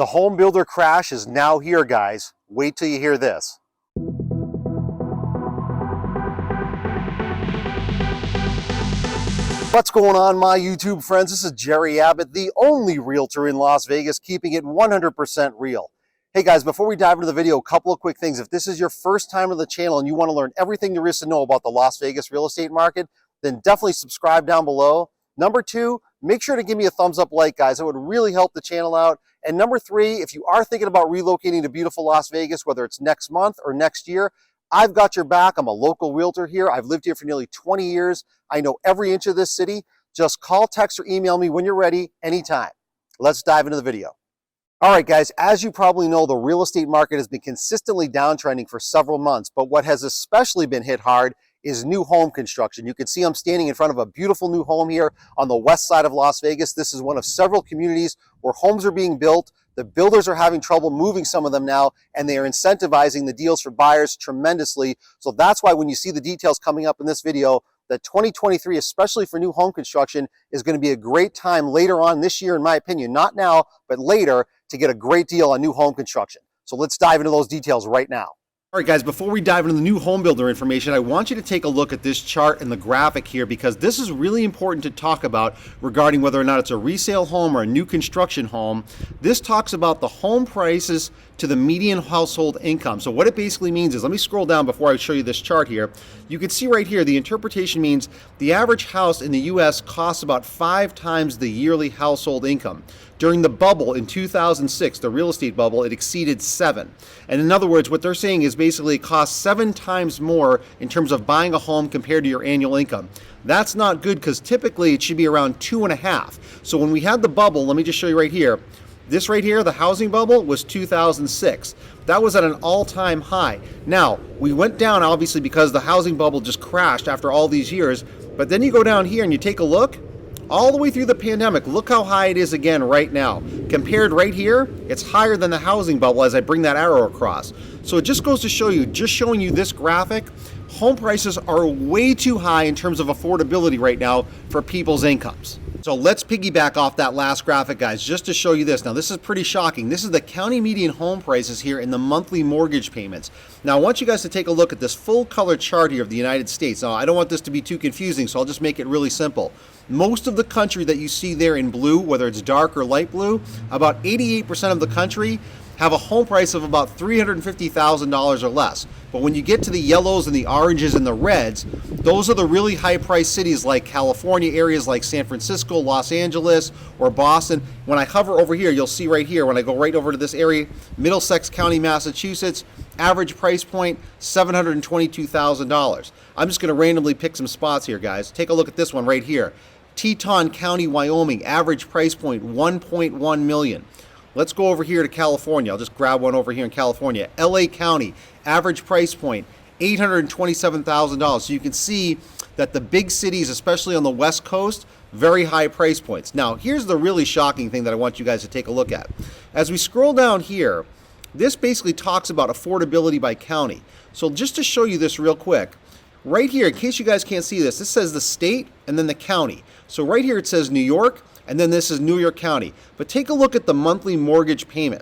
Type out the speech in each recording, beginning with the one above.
The Homebuilder Crash is now here, guys. Wait till you hear this. What's going on, my YouTube friends? This is Jerry Abbott, the only realtor in Las Vegas, keeping it 100% real. Hey guys, before we dive into the video, a couple of quick things. If this is your first time to the channel and you want to learn everything there is to know about the Las Vegas real estate market, then definitely subscribe down below. Number two, make sure to give me a thumbs up like, guys. It would really help the channel out. And number three, if you are thinking about relocating to beautiful Las Vegas, whether it's next month or next year, I've got your back. I'm a local realtor here. I've lived here for nearly 20 years. I know every inch of this city. Just call, text, or email me when you're ready, anytime. Let's dive into the video. All right, guys, as you probably know, the real estate market has been consistently downtrending for several months, but what has especially been hit hard is new home construction. You can see I'm standing in front of a beautiful new home here on the west side of Las Vegas. This is one of several communities where homes are being built. The builders are having trouble moving some of them now, and they are incentivizing the deals for buyers tremendously. So that's why when you see the details coming up in this video, that 2023, especially for new home construction, is going to be a great time later on this year, in my opinion, not now, but later, to get a great deal on new home construction. So let's dive into those details right now. All right, guys, before we dive into the new home builder information, I want you to take a look at this chart and the graphic here, because this is really important to talk about regarding whether or not it's a resale home or a new construction home. This talks about the home prices to the median household income. So what it basically means is, let me scroll down before I show you this chart here. You can see right here, the interpretation means the average house in the US costs about 5 times the yearly household income. During the bubble in 2006, the real estate bubble, it exceeded 7. And in other words, what they're saying is basically it costs 7 times more in terms of buying a home compared to your annual income. That's not good, because typically it should be around 2.5. So when we had the bubble, let me just show you right here. This right here, the housing bubble, was 2006. That was at an all-time high. Now, we went down obviously because the housing bubble just crashed after all these years, but then you go down here and you take a look, all the way through the pandemic, look how high it is again right now. Compared right here, it's higher than the housing bubble as I bring that arrow across. So it just goes to show you, just showing you this graphic, home prices are way too high in terms of affordability right now for people's incomes. So let's piggyback off that last graphic, guys, just to show you this. Now, this is pretty shocking. This is the county median home prices here in the monthly mortgage payments. Now, I want you guys to take a look at this full color chart here of the United States. Now, I don't want this to be too confusing, so I'll just make it really simple. Most of the country that you see there in blue, whether it's dark or light blue, about 88% of the country have a home price of about $350,000 or less. But when you get to the yellows and the oranges and the reds, those are the really high-priced cities like California, areas like San Francisco, Los Angeles, or Boston. When I hover over here, you'll see right here, when I go right over to this area, Middlesex County, Massachusetts, average price point, $722,000. I'm just going to randomly pick some spots here, guys. Take a look at this one right here. Teton County, Wyoming, average price point, $1.1 million. Let's go over here to California. I'll just grab one over here in California. LA County, average price point, $827,000. So you can see that the big cities, especially on the West Coast, very high price points. Now, here's the really shocking thing that I want you guys to take a look at. As we scroll down here, this basically talks about affordability by county. So just to show you this real quick, right here, in case you guys can't see this, this says the state and then the county. So right here it says New York, and then this is New York County. But take a look at the monthly mortgage payment.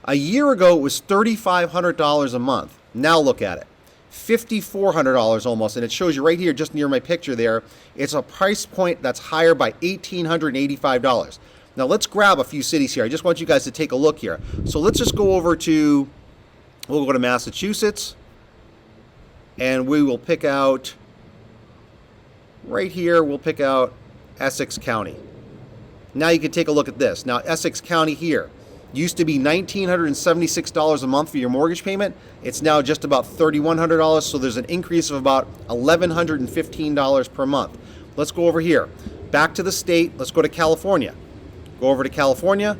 A year ago, it was $3,500 a month. Now look at it, $5,400 almost. And it shows you right here, just near my picture there, it's a price point that's higher by $1,885. Now let's grab a few cities here. I just want you guys to take a look here. So let's just go over to, we'll go to Massachusetts, and we will pick out, right here, we'll pick out Essex County. Now you can take a look at this. Now Essex County here used to be $1,976 a month for your mortgage payment. It's now just about $3,100, so there's an increase of about $1,115 per month. Let's go over here. Back to the state, let's go to California. Go over to California,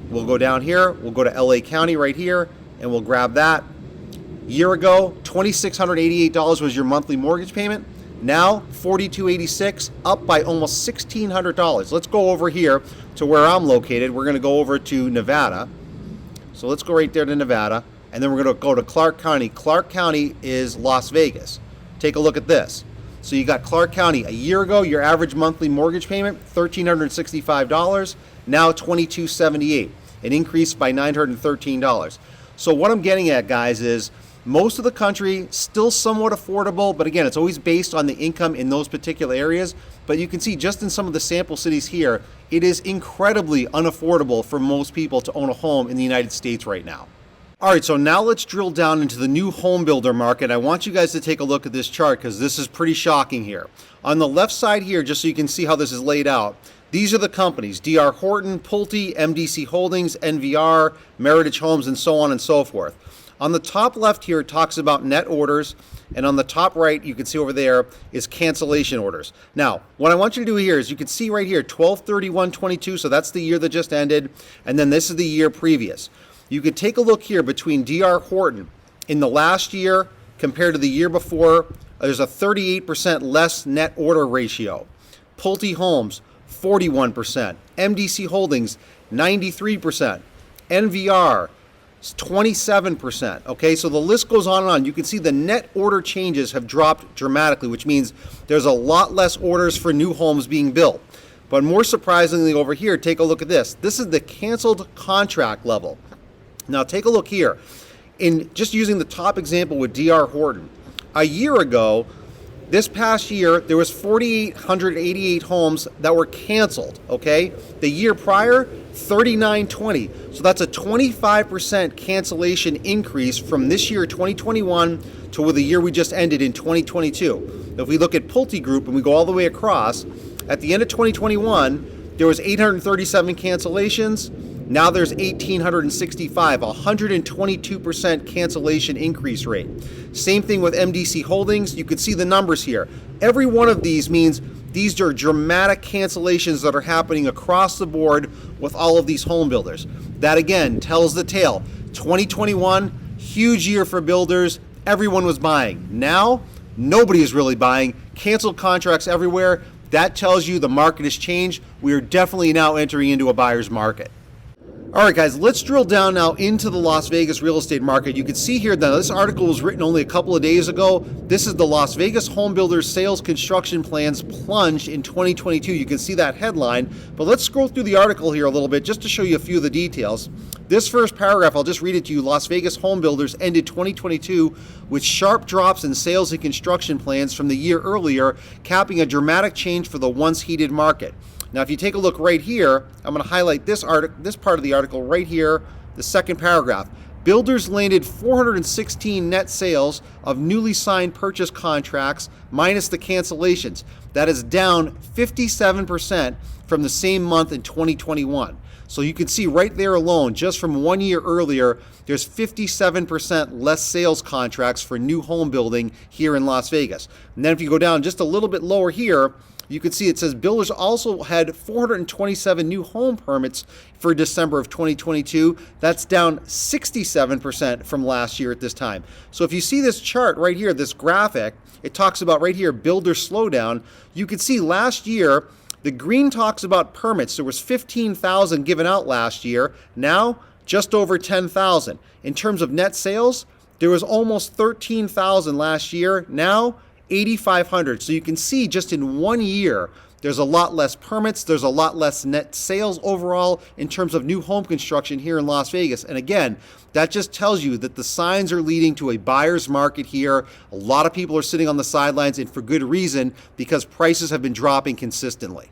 we'll go down here, we'll go to LA County right here, and we'll grab that. Year ago, $2,688 was your monthly mortgage payment. Now, $4,286, up by almost $1,600. Let's go over here to where I'm located. We're going to go over to Nevada. So let's go right there to Nevada, and then we're going to go to Clark County. Clark County is Las Vegas. Take a look at this. So you got Clark County. A year ago, your average monthly mortgage payment, $1,365. Now, $2,278. an increase by $913. So what I'm getting at, guys, is most of the country still somewhat affordable, but again, it's always based on the income in those particular areas. But you can see just in some of the sample cities here, it is incredibly unaffordable for most people to own a home in the United States right now. All right, so now let's drill down into the new home builder market. I want you guys to take a look at this chart because this is pretty shocking here. On the left side here, just so you can see how this is laid out, these are the companies: D.R. Horton, Pulte, MDC Holdings, NVR, Meritage Homes, and so on and so forth. On the top left here, it talks about net orders, and on the top right, you can see over there is cancellation orders. Now, what I want you to do here is you can see right here, 12/31/22, so that's the year that just ended, and then this is the year previous. You could take a look here between D.R. Horton in the last year compared to the year before. There's a 38% less net order ratio. Pulte Homes, 41%. MDC Holdings, 93%. NVR, 27%. Okay, so the list goes on and on. You can see the net order changes have dropped dramatically, which means there's a lot less orders for new homes being built. But more surprisingly over here, take a look at this. This is the canceled contract level. Now take a look here. In just using the top example with D.R. Horton, a year ago, this past year, there was 4,888 homes that were canceled, okay? The year prior, 3,920. So that's a 25% cancellation increase from this year, 2021, to the year we just ended in 2022. If we look at Pulte Group and we go all the way across, at the end of 2021, there was 837 cancellations. Now there's 1,865, 122% cancellation increase rate. Same thing with MDC Holdings. You can see the numbers here. Every one of these means these are dramatic cancellations that are happening across the board with all of these home builders. That again tells the tale. 2021, huge year for builders. Everyone was buying. Now, nobody is really buying. Canceled contracts everywhere. That tells you the market has changed. We are definitely now entering into a buyer's market. All right, guys, let's drill down now into the Las Vegas real estate market. You can see here that this article was written only a couple of days ago. This is the Las Vegas Homebuilders sales construction plans plunged in 2022. You can see that headline, but let's scroll through the article here a little bit just to show you a few of the details. This first paragraph, I'll just read it to you. Las Vegas Homebuilders ended 2022 with sharp drops in sales and construction plans from the year earlier, capping a dramatic change for the once heated market. Now, if you take a look right here, I'm going to highlight this part of the article right here, the second paragraph. Builders landed 416 net sales of newly signed purchase contracts minus the cancellations. That is down 57% from the same month in 2021. So you can see right there alone, just from 1 year earlier, there's 57% less sales contracts for new home building here in Las Vegas. And then if you go down just a little bit lower here, you can see it says builders also had 427 new home permits for December of 2022. That's down 67% from last year at this time. So if you see this chart right here, this graphic, it talks about right here, builder slowdown. You can see last year, the green talks about permits. There was 15,000 given out last year. Now, just over 10,000. In terms of net sales, there was almost 13,000 last year. Now, 8,500. So you can see just in 1 year, there's a lot less permits. There's a lot less net sales overall in terms of new home construction here in Las Vegas. And again, that just tells you that the signs are leading to a buyer's market here. A lot of people are sitting on the sidelines, and for good reason, because prices have been dropping consistently.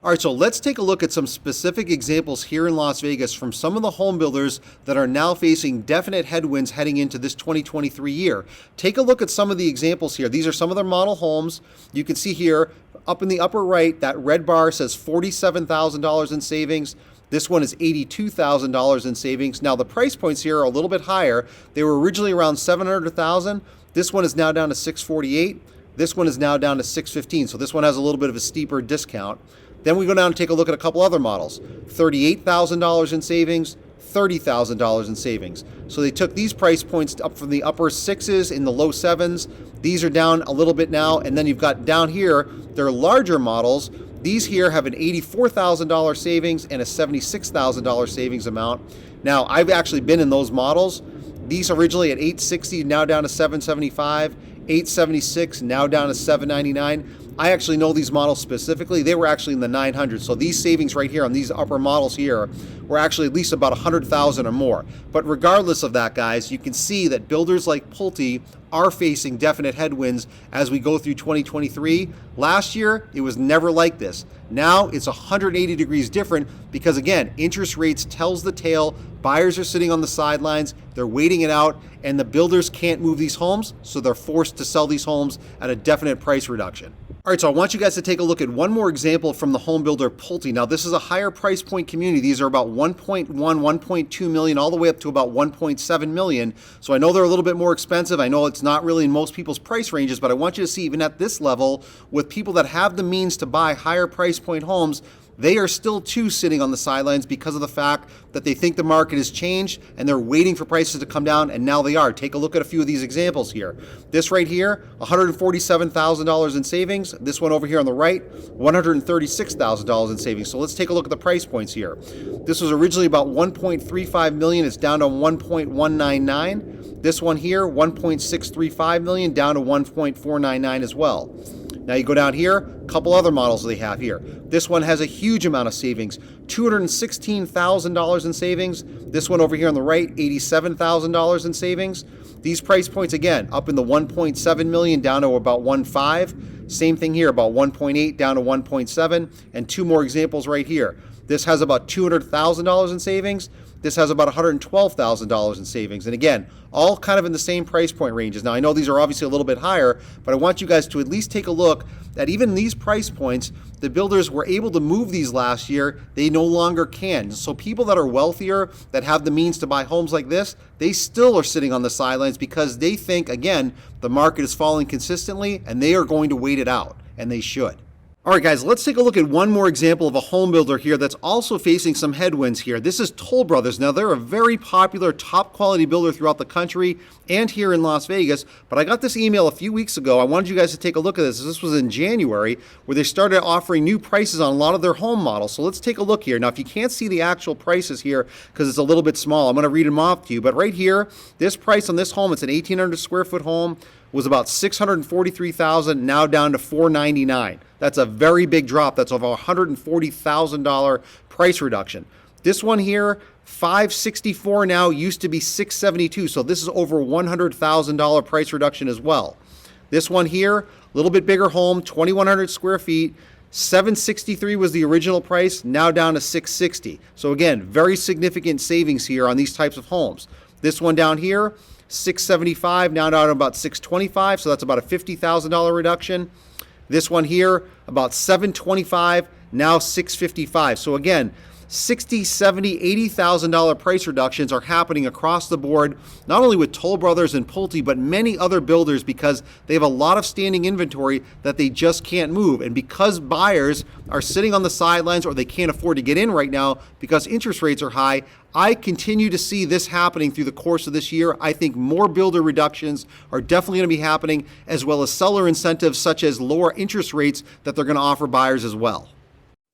All right, so let's take a look at some specific examples here in Las Vegas from some of the home builders that are now facing definite headwinds heading into this 2023 year. Take a look at some of the examples here. These are some of their model homes. You can see here up in the upper right, that red bar says $47,000 in savings. This one is $82,000 in savings. Now the price points here are a little bit higher. They were originally around $700,000. This one is now down to $648,000. This one is now down to $615,000. So this one has a little bit of a steeper discount. Then we go down and take a look at a couple other models. $38,000 in savings, $30,000 in savings. So they took these price points up from the upper sixes in the low sevens. These are down a little bit now. And then you've got down here, they're larger models. These here have an $84,000 savings and a $76,000 savings amount. Now, I've actually been in those models. These originally at $860, now down to $775, $876, now down to $799. I actually know these models specifically. They were actually in the 900s. So these savings right here on these upper models here were actually at least about 100,000 or more. But regardless of that, guys, you can see that builders like Pulte are facing definite headwinds as we go through 2023. Last year, it was never like this. Now it's 180 degrees different because, again, interest rates tells the tale. Buyers are sitting on the sidelines, they're waiting it out, and the builders can't move these homes, so they're forced to sell these homes at a definite price reduction. All right, so I want you guys to take a look at one more example from the home builder Pulte. Now, this is a higher price point community. These are about 1.1, 1.2 million, all the way up to about 1.7 million. So I know they're a little bit more expensive. I know it's not really in most people's price ranges, but I want you to see even at this level, with people that have the means to buy higher price point homes, they are still too sitting on the sidelines because of the fact that they think the market has changed and they're waiting for prices to come down, and now they are. Take a look at a few of these examples here. This right here, $147,000 in savings. This one over here on the right, $136,000 in savings. So let's take a look at the price points here. This was originally about 1.35 million. It's down to 1.199. This one here, 1.635 million, down to 1.499 as well. Now you go down here, a couple other models they have here. This one has a huge amount of savings, $216,000 in savings. This one over here on the right, $87,000 in savings. These price points, again, up in the 1.7 million down to about 1.5. Same thing here, about 1.8 down to 1.7. And two more examples right here. This has about $200,000 in savings. This has about $112,000 in savings. And again, all kind of in the same price point ranges. Now, I know these are obviously a little bit higher, but I want you guys to at least take a look at even these price points. The builders were able to move these last year. They no longer can. So people that are wealthier, that have the means to buy homes like this, they still are sitting on the sidelines because they think, again, the market is falling consistently and they are going to wait it out, and they should. All right, guys, let's take a look at one more example of a home builder here that's also facing some headwinds here. This is Toll Brothers. Now, they're a very popular, top quality builder throughout the country and here in Las Vegas. But I got this email a few weeks ago. I wanted you guys to take a look at this. This was in January, where they started offering new prices on a lot of their home models. So let's take a look here. Now, if you can't see the actual prices here because it's a little bit small, I'm going to read them off to you. But right here, this price on this home, it's an 1,800 square foot home, was about $643,000, now down to $499. That's a very big drop. That's over $140,000 price reduction. This one here, $564 now, used to be $672. So this is over $100,000 price reduction as well. This one here, a little bit bigger home, 2,100 square feet, $763 was the original price, now down to $660. So again, very significant savings here on these types of homes. This one down here, $675, now down to about $625, so that's about a $50,000 reduction. This one here, about $725, now $655. So again, $60,000, $70,000, $80,000 price reductions are happening across the board, not only with Toll Brothers and Pulte, but many other builders, because they have a lot of standing inventory that they just can't move. And because buyers are sitting on the sidelines or they can't afford to get in right now because interest rates are high, I continue to see this happening through the course of this year. I think more builder reductions are definitely going to be happening, as well as seller incentives such as lower interest rates that they're going to offer buyers as well.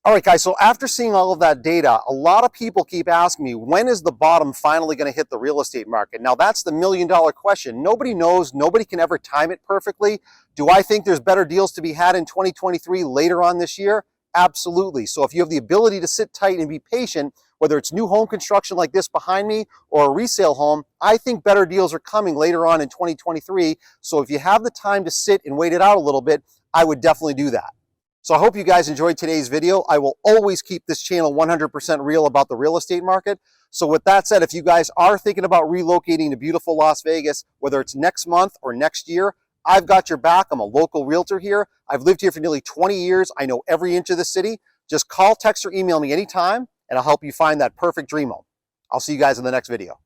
All right, guys, so after seeing all of that data, a lot of people keep asking me, when is the bottom finally going to hit the real estate market? Now, that's the million-dollar question. Nobody knows. Nobody can ever time it perfectly. Do I think there's better deals to be had in 2023 later on this year? Absolutely. So if you have the ability to sit tight and be patient, whether it's new home construction like this behind me or a resale home, I think better deals are coming later on in 2023. So if you have the time to sit and wait it out a little bit, I would definitely do that. So I hope you guys enjoyed today's video. I will always keep this channel 100% real about the real estate market. So with that said, if you guys are thinking about relocating to beautiful Las Vegas, whether it's next month or next year, I've got your back. I'm a local realtor here. I've lived here for nearly 20 years. I know every inch of the city. Just call, text, or email me anytime, and I'll help you find that perfect dream home. I'll see you guys in the next video.